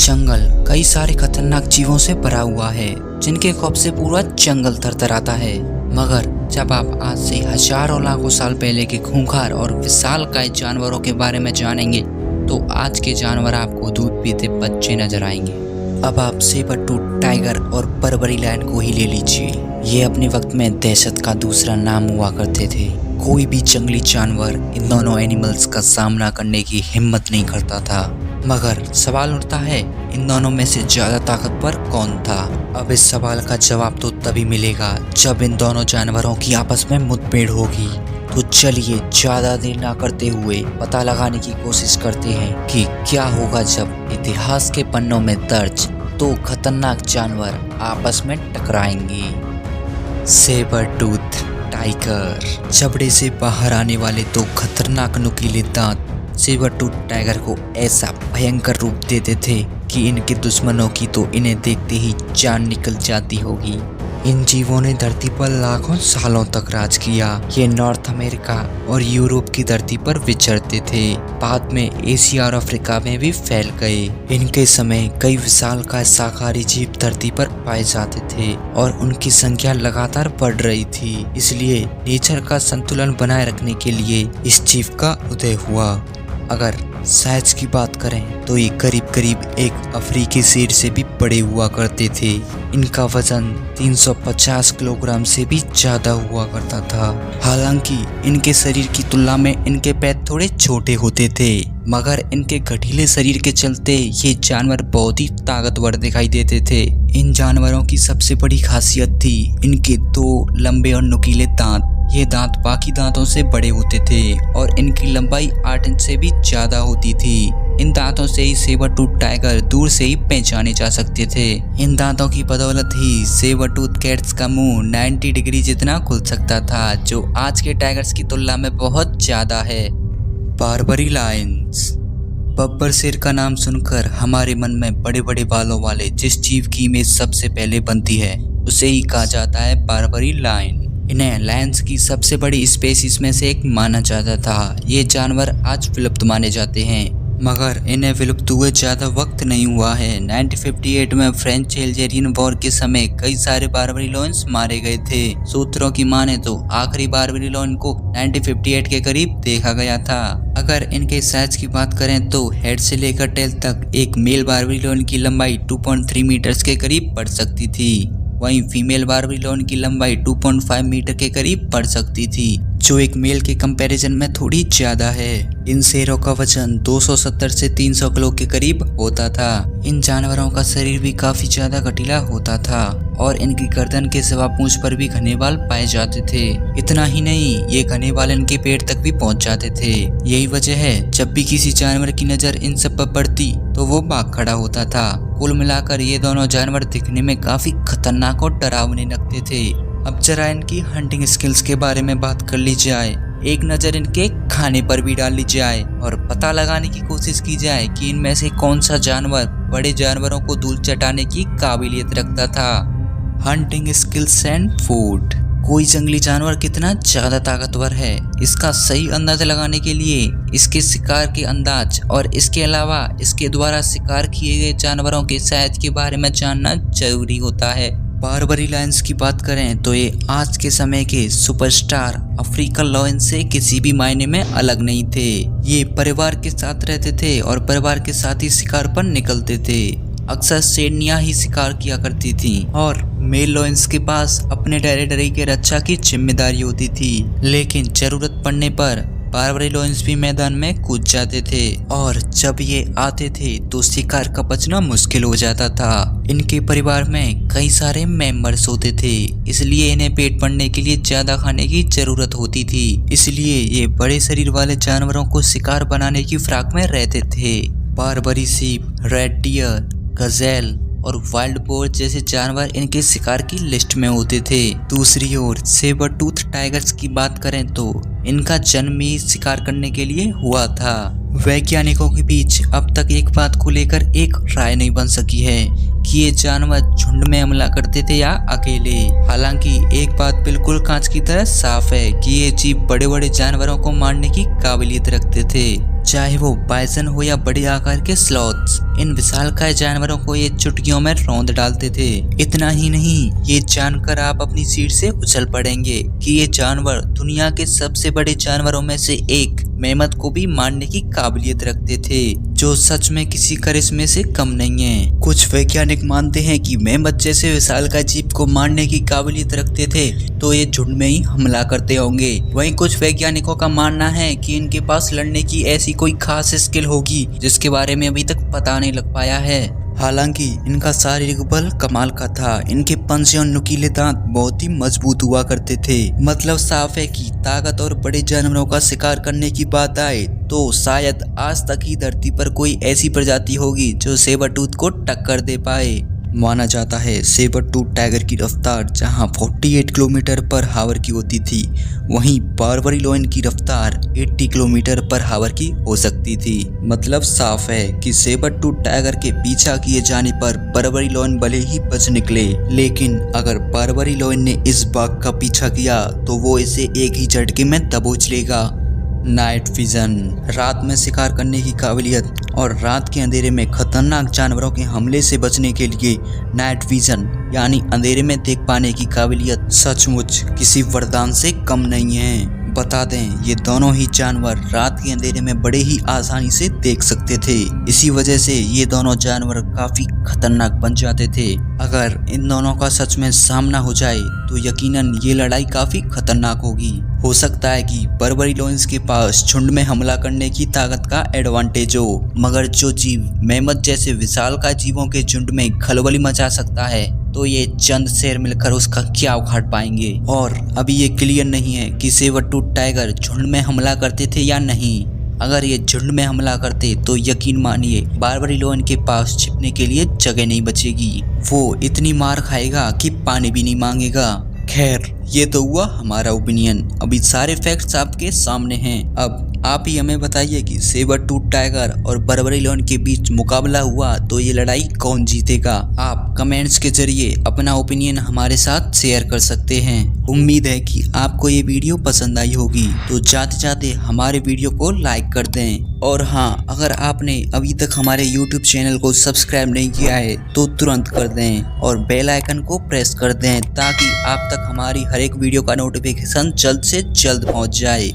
जंगल कई सारे खतरनाक जीवों से भरा हुआ है जिनके खौफ से पूरा जंगल थरथराता है। मगर जब आप आज से हजारों लाखों साल पहले के खूंखार और विशालकाय जानवरों के बारे में जानेंगे तो आज के जानवर आपको दूध पीते बच्चे नजर आएंगे। अब आप सेबर टूथ टाइगर और बर्बरी लायन को ही ले लीजिए। ये अपने वक्त में दहशत का दूसरा नाम हुआ करते थे। कोई भी जंगली जानवर इन दोनों एनिमल्स का सामना करने की हिम्मत नहीं करता था। मगर सवाल उठता है, इन दोनों में से ज्यादा ताकतवर कौन था? अब इस सवाल का जवाब तो तभी मिलेगा जब इन दोनों जानवरों की आपस में मुठभेड़ होगी। तो चलिए ज्यादा देर ना करते हुए पता लगाने की कोशिश करते हैं कि क्या होगा जब इतिहास के पन्नों में दर्ज दो खतरनाक जानवर आपस में टकराएंगे। Sabre tooth tiger. जबड़े से बाहर आने वाले दो खतरनाक नुकीले दांत सेबर टूथ टाइगर को ऐसा भयंकर रूप देते थे कि इनके दुश्मनों की तो इन्हें देखते ही जान निकल जाती होगी। इन जीवों ने धरती पर लाखों सालों तक राज किया। ये नॉर्थ अमेरिका और यूरोप की धरती पर विचरते थे। बाद में एशिया और अफ्रीका में भी फैल गए। इनके समय कई विशालकाय शाकाहारी जीव धरती पर पाए जाते थे और उनकी संख्या लगातार बढ़ रही थी। इसलिए नेचर का संतुलन बनाए रखने के लिए इस जीव का उदय हुआ। अगर साइज की बात करें तो ये करीब करीब एक अफ्रीकी शेर से भी बड़े हुआ करते थे। इनका वजन 350 किलोग्राम से भी ज्यादा हुआ करता था। हालांकि इनके शरीर की तुलना में इनके पैर थोड़े छोटे होते थे, मगर इनके गठीले शरीर के चलते ये जानवर बहुत ही ताकतवर दिखाई देते थे। इन जानवरों की सबसे बड़ी खासियत थी इनके दो लंबे और नुकीले दांत। ये दांत बाकी दांतों से बड़े होते थे और इनकी लंबाई 8 इंच से भी ज्यादा होती थी। इन दांतों से ही सेबर टूथ टाइगर दूर से ही पहचाने जा सकते थे। इन दांतों की बदौलत ही सेबर टूथ कैट्स का मुंह 90 डिग्री जितना खुल सकता था, जो आज के टाइगर्स की तुलना में बहुत ज्यादा है। Barbary Lions. बब्बर शेर का नाम सुनकर हमारे मन में बड़े बड़े बालों वाले जिस जीव की इमेज सबसे पहले बनती है उसे ही कहा जाता है बार्बरी लायन। इन्हें लायंस की सबसे बड़ी स्पेसीज में से एक माना जाता था। ये जानवर आज विलुप्त माने जाते हैं, मगर इन्हें विलुप्त हुए ज्यादा वक्त नहीं हुआ है। 1958 में फ्रेंच एल्जेरियन वॉर के समय कई सारे बार्बरी लायंस मारे गए थे। सूत्रों की माने तो आखिरी बार्बरी लायन को 1958 के करीब देखा गया था। अगर इनके साइज की बात करें तो हेड से लेकर टेल तक एक मेल बार्बरी लायन की लंबाई 2.3 मीटर्स के करीब बढ़ सकती थी। वहीं फीमेल बार्बरी लायन की लंबाई 2.5 मीटर के करीब बढ़ सकती थी, जो एक मेल के कंपैरिजन में थोड़ी ज्यादा है। इन शेरों का वजन 270 से 300 किलो के करीब होता था। इन जानवरों का शरीर भी काफी ज्यादा गठीला होता था और इनकी गर्दन के सिवा पूंछ पर भी घने बाल पाए जाते थे। इतना ही नहीं, ये घने बाल इनके पेट तक भी पहुंच जाते थे। यही वजह है जब भी किसी जानवर की नजर इन सब पर पड़ती तो वो भाग खड़ा होता था। कुल मिलाकर ये दोनों जानवर दिखने में काफी खतरनाक और डरावने लगते थे। अब जरा इनकी हंटिंग स्किल्स के बारे में बात कर ली जाए। एक नजर इनके खाने पर भी डाल ली जाए और पता लगाने की कोशिश की जाए कि इनमें से कौन सा जानवर बड़े जानवरों को धूल चटाने की काबिलियत रखता था। Hunting skills and food. कोई जंगली जानवर कितना ज्यादा ताकतवर है, इसका सही अंदाजा लगाने के लिए इसके शिकार के अंदाज और इसके अलावा इसके द्वारा शिकार किए गए जानवरों के साइज के बारे में जानना जरूरी होता है। बार्बरी लायंस की बात करें तो ये आज के समय के सुपरस्टार अफ्रीकन लायन से किसी भी मायने में अलग नहीं थे। ये परिवार के साथ रहते थे और परिवार के साथ ही शिकार पर निकलते थे। अक्सर शेरनियां ही शिकार किया करती थी और मेल लायंस के पास अपने टेरिटरी के रक्षा की जिम्मेदारी होती थी। लेकिन जरूरत पड़ने पर बार्बरी लायंस भी मैदान में कूद जाते थे और जब ये आते थे तो शिकार का बचना मुश्किल हो जाता था। इनके परिवार में कई सारे मेंबर्स होते थे, इसलिए इन्हें पेट भरने के लिए ज्यादा खाने की जरूरत होती थी। इसलिए ये बड़े शरीर वाले जानवरों को शिकार बनाने की फिराक में रहते थे। Barbary sheep, red deer, gazelle और वाइल्ड बोर जैसे जानवर इनके शिकार की लिस्ट में होते थे। दूसरी ओर सेबर टूथ टाइगर्स की बात करें तो इनका जन्म ही शिकार करने के लिए हुआ था। वैज्ञानिकों के बीच अब तक एक बात को लेकर एक राय नहीं बन सकी है कि ये जानवर झुंड में हमला करते थे या अकेले। हालांकि एक बात बिल्कुल कांच की तरह साफ है कि ये जीव बड़े बड़े जानवरों को मारने की काबिलियत रखते थे। चाहे वो बाइसन हो या बड़े आकार के स्लॉथ्स। इन विशालकाय जानवरों को ये चुटकियों में रौंद डालते थे। इतना ही नहीं, ये जानकर आप अपनी सीट से उछल पड़ेंगे कि ये जानवर दुनिया के सबसे बड़े जानवरों में से एक मेमथ को भी मारने की काबिलियत रखते थे, जो सच में किसी करिश्मे से कम नहीं है। कुछ वैज्ञानिक मानते हैं कि मेमथ जैसे विशालकाय जीव को मारने की काबिलियत रखते थे तो ये झुंड में ही हमला करते होंगे। वहीं कुछ वैज्ञानिकों का मानना है कि इनके पास लड़ने की ऐसी कोई खास स्किल होगी जिसके बारे में अभी तक पता नहीं लग पाया है। हालांकि इनका शारीरिक बल कमाल का था। इनके पंजे और नुकीले दांत बहुत ही मजबूत हुआ करते थे। मतलब साफ है कि ताकत और बड़े जानवरों का शिकार करने की बात आए तो शायद आज तक ही धरती पर कोई ऐसी प्रजाति होगी जो सेबर टूथ को टक्कर दे पाए। माना जाता है सेबर टूथ टाइगर की रफ्तार जहां 48 किलोमीटर पर हावर की होती थी, वहीं बारबरी लॉयन की रफ्तार 80 किलोमीटर पर हावर की हो सकती थी। मतलब साफ है कि सेबर टूथ टाइगर के पीछा किए जाने पर बारबरी लॉयन भले ही बच निकले, लेकिन अगर बारबरी लॉयन ने इस बाघ का पीछा किया तो वो इसे एक ही झटके में दबोच लेगा। नाइट विजन, रात में शिकार करने की काबिलियत और रात के अंधेरे में खतरनाक जानवरों के हमले से बचने के लिए नाइट विजन यानी अंधेरे में देख पाने की काबिलियत सचमुच किसी वरदान से कम नहीं है। बता दें, ये दोनों ही जानवर रात के अंधेरे में बड़े ही आसानी से देख सकते थे। इसी वजह से ये दोनों जानवर काफी खतरनाक बन जाते थे। अगर इन दोनों का सच में सामना हो जाए तो यकीनन ये लड़ाई काफी खतरनाक होगी। हो सकता है कि बारबरी लॉयंस के पास झुंड में हमला करने की ताकत का एडवांटेज हो, मगर जो जीव मेमथ जैसे विशालकाय जीवों के झुंड में खलबली मचा सकता है तो ये चंद शेर मिलकर उसका क्या उखाड़ पाएंगे। और अभी ये क्लियर नहीं है कि सेबर टूथ टाइगर झुंड में हमला करते थे या नहीं। अगर ये झुंड में हमला करते तो यकीन मानिए बारबरी लॉयन के पास छिपने के लिए जगह नहीं बचेगी। वो इतनी मार खाएगा कि पानी भी नहीं मांगेगा। खैर, ये तो हुआ हमारा ओपिनियन। अभी सारे फैक्ट्स आपके सामने हैं। अब आप ही हमें बताइए कि सेबर टूथ टाइगर और बारबरी लॉयन के बीच मुकाबला हुआ तो ये लड़ाई कौन जीतेगा। आप कमेंट्स के जरिए अपना ओपिनियन हमारे साथ शेयर कर सकते हैं। उम्मीद है कि आपको ये वीडियो पसंद आई होगी, तो जाते जाते हमारे वीडियो को लाइक कर दें। और हाँ, अगर आपने अभी तक हमारे YouTube चैनल को सब्सक्राइब नहीं किया है तो तुरंत कर दें और बेल आइकन को प्रेस कर दें ताकि आप तक हमारी हर एक वीडियो का नोटिफिकेशन जल्द से जल्द पहुंच जाए।